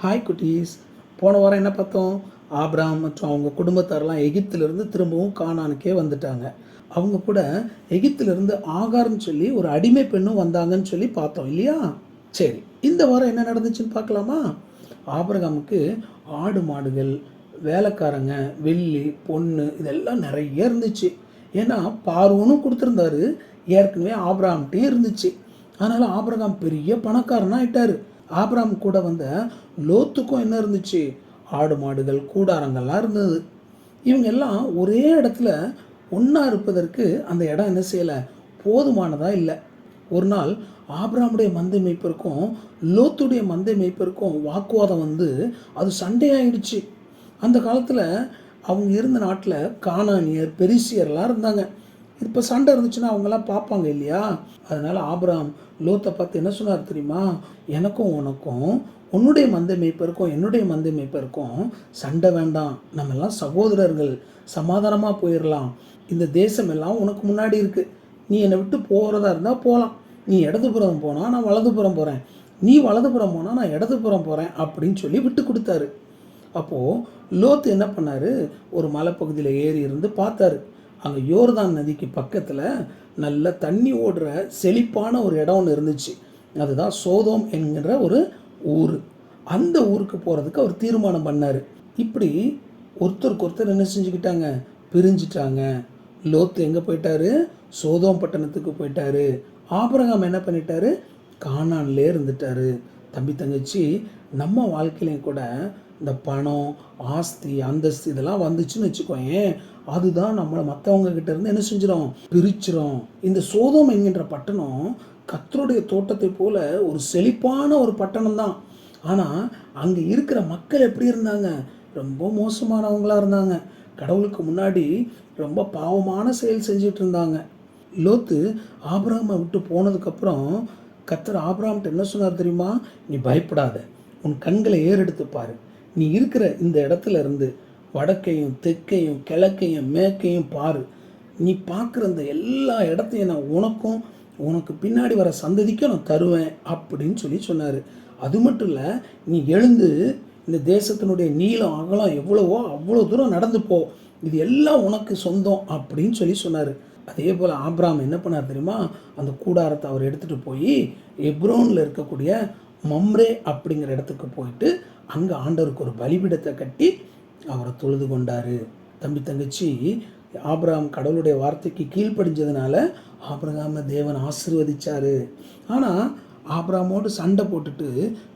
Hi குட்டீஸ். போன வாரம் என்ன பார்த்தோம்? ஆபிரகாம் மற்றும் அவங்க குடும்பத்தாரெல்லாம் எகிப்திலிருந்து திரும்பவும் கானானுக்கே வந்துட்டாங்க. அவங்க கூட எகிப்திலிருந்து ஆகார்னு சொல்லி ஒரு அடிமை பெண்ணும் வந்தாங்கன்னு சொல்லி பார்த்தோம் இல்லையா? சரி, இந்த வாரம் என்ன நடந்துச்சுன்னு பார்க்கலாமா? ஆபிரகாமுக்கு ஆடு மாடுகள், வேலைக்காரங்க, வெள்ளி பொண்ணு இதெல்லாம் நிறைய இருந்துச்சு. ஏன்னா பார்வோனும் கொடுத்துருந்தாரு, ஏற்கனவே ஆபிரகாம்கிட்டையும் இருந்துச்சு. அதனால் ஆபிரகாம் பெரிய பணக்காரனாக ஆயிட்டார். ஆபிரகாம் கூட வந்த லோத்துக்கும் என்ன இருந்துச்சு? ஆடு மாடுகள், கூடாரங்கள்லாம் இருந்தது. இவங்க எல்லாம் ஒரே இடத்துல ஒன்றா இருப்பதற்கு அந்த இடம் என்ன செய்யலை, போதுமானதாக இல்லை. ஒரு நாள் ஆபிரகாமுடைய மந்தை மேய்ப்பருக்கும் லோத்துடைய மந்தை மேய்ப்பருக்கும் வாக்குவாதம் வந்து அது சண்டையாயிடுச்சு. அந்த காலத்தில் அவங்க இருந்த நாட்டில் கானானியர், பெரிசியர்லாம் இருந்தாங்க. இப்போ சண்டை இருந்துச்சுன்னா அவங்கெல்லாம் பார்ப்பாங்க இல்லையா? அதனால் ஆபிரகாம் லோத்தை பார்த்து என்ன சொன்னார் தெரியுமா? எனக்கும் உனக்கும், உன்னுடைய மந்தை மேய்ப்பருக்கும் என்னுடைய மந்தை மேய்ப்பருக்கும் சண்டை வேண்டாம், நம்ம எல்லாம் சகோதரர்கள், சமாதானமாக போயிடலாம். இந்த தேசம் எல்லாம் உனக்கு முன்னாடி இருக்குது, நீ என்னை விட்டு போகிறதா இருந்தால் போகலாம். நீ இடதுபுறம் போனால் நான் வலதுபுறம் போகிறேன், நீ வலதுபுறம் போனால் நான் இடதுபுறம் போகிறேன் அப்படின்னு சொல்லி விட்டு கொடுத்தாரு. அப்போது லோத்து என்ன பண்ணார்? ஒரு மலைப்பகுதியில் ஏறி இருந்து பார்த்தாரு. அங்கே யோர்தான் நதிக்கு பக்கத்தில் நல்ல தண்ணி ஓடுற செழிப்பான ஒரு இடம் ஒன்று இருந்துச்சு. அதுதான் சோதோம் என்கிற ஒரு ஊர். அந்த ஊருக்கு போகிறதுக்கு அவர் தீர்மானம் பண்ணார். இப்படி ஒருத்தருக்கு ஒருத்தர் என்ன செஞ்சுக்கிட்டாங்க, பிரிஞ்சிட்டாங்க. லோத்து எங்கே போயிட்டாரு? சோதோம் பட்டணத்துக்கு போயிட்டாரு. ஆபிரகாம் என்ன பண்ணிட்டாரு? கானான்லே இருந்துட்டாரு. தம்பி தங்கச்சி, நம்ம வாழ்க்கையிலையும் கூட இந்த பணம், ஆஸ்தி, அந்தஸ்து இதெல்லாம் வந்துச்சுன்னு வச்சுக்கோயேன், அதுதான் நம்மளை மற்றவங்க கிட்ட இருந்து என்ன செஞ்சிடும், பிரிச்சிடும். இந்த சோதோம் என்கின்ற பட்டணம் கர்த்தருடைய தோட்டத்தை போல ஒரு செழிப்பான ஒரு பட்டணம் தான். ஆனால் அங்கே இருக்கிற மக்கள் எப்படி இருந்தாங்க? ரொம்ப மோசமானவங்களாக இருந்தாங்க. கடவுளுக்கு முன்னாடி ரொம்ப பாவமான செயல் செஞ்சிட்டு இருந்தாங்க. லோத்து ஆபிரகாமை விட்டு போனதுக்கப்புறம் கர்த்தர் ஆபிரகாம்கிட்ட என்ன சொன்னார் தெரியுமா? நீ பயப்படாத, உன் கண்களை ஏறெடுத்து பாரு. நீ இருக்கிற இந்த இடத்துல இருந்து வடக்கையும் தெற்கையும் கிழக்கையும் மேற்கையும் பாரு. நீ பார்க்குற இந்த எல்லா இடத்தையும் நான் உனக்கும் உனக்கு பின்னாடி வர சந்ததிக்கும் நான் தருவேன் அப்படின்னு சொல்லி சொன்னார். அது மட்டும் இல்லை, நீ எழுந்து இந்த தேசத்தினுடைய நீளம் அகலம் எவ்வளவோ அவ்வளோ தூரம் நடந்து போ, இது எல்லாம் உனக்கு சொந்தம் அப்படின்னு சொல்லி சொன்னார். அதே போல் ஆபிரகாம் என்ன பண்ணார் தெரியுமா? அந்த கூடாரத்தை அவர் எடுத்துகிட்டு போய் எப்ரோனில் இருக்கக்கூடிய மம்ரே அப்படிங்கிற இடத்துக்கு போயிட்டு அங்கே ஆண்டவருக்கு ஒரு பலிபீடத்தை கட்டி அவரை தொழுது கொண்டார். தம்பி தங்கச்சி, ஆபிரகாம் கடவுளுடைய வார்த்தைக்கு கீழ்ப்படிஞ்சதுனால ஆபிரகாமை தேவன் ஆசீர்வதிச்சார். ஆனால் ஆபிரகாமோடு சண்டை போட்டுட்டு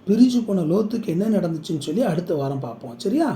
பிரிஞ்சு போன லோத்துக்கு என்ன நடந்துச்சுன்னு சொல்லி அடுத்த வாரம் பார்ப்போம். சரியா?